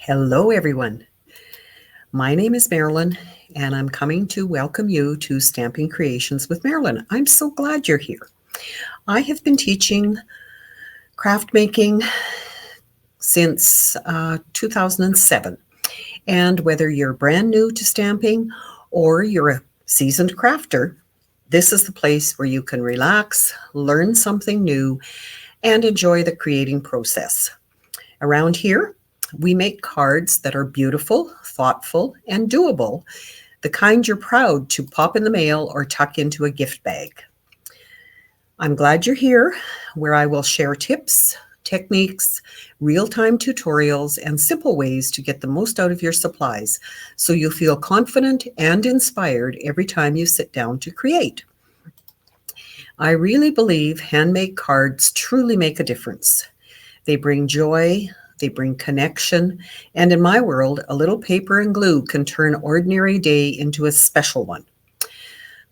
Hello, everyone. My name is Marilyn, and I'm coming to welcome you to Stamping Creations with Marilyn. I'm so glad you're here. I have been teaching craft making since 2007, and whether you're brand new to stamping or you're a seasoned crafter, this is the place where you can relax, learn something new, and enjoy the creating process. Around here, we make cards that are beautiful, thoughtful, and doable, the kind you're proud to pop in the mail or tuck into a gift bag. I'm glad you're here, where I will share tips, techniques, real-time tutorials, and simple ways to get the most out of your supplies so you'll feel confident and inspired every time you sit down to create. I really believe handmade cards truly make a difference. They bring joy, they bring connection, and in my world, a little paper and glue can turn an ordinary day into a special one.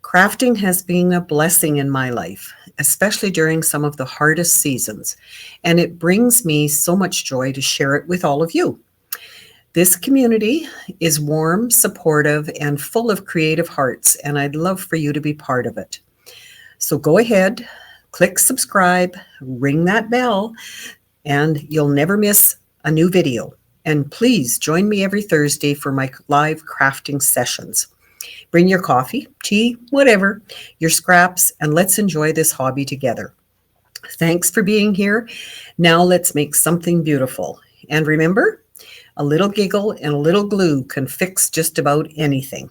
Crafting has been a blessing in my life, especially during some of the hardest seasons, and it brings me so much joy to share it with all of you. This community is warm, supportive, and full of creative hearts, and I'd love for you to be part of it. So go ahead, click subscribe, ring that bell, and you'll never miss a new video. And please join me every Thursday for my live crafting sessions. Bring your coffee, tea, whatever, your scraps, and let's enjoy this hobby together. Thanks for being here. Now let's make something beautiful. And remember, a little giggle and a little glue can fix just about anything.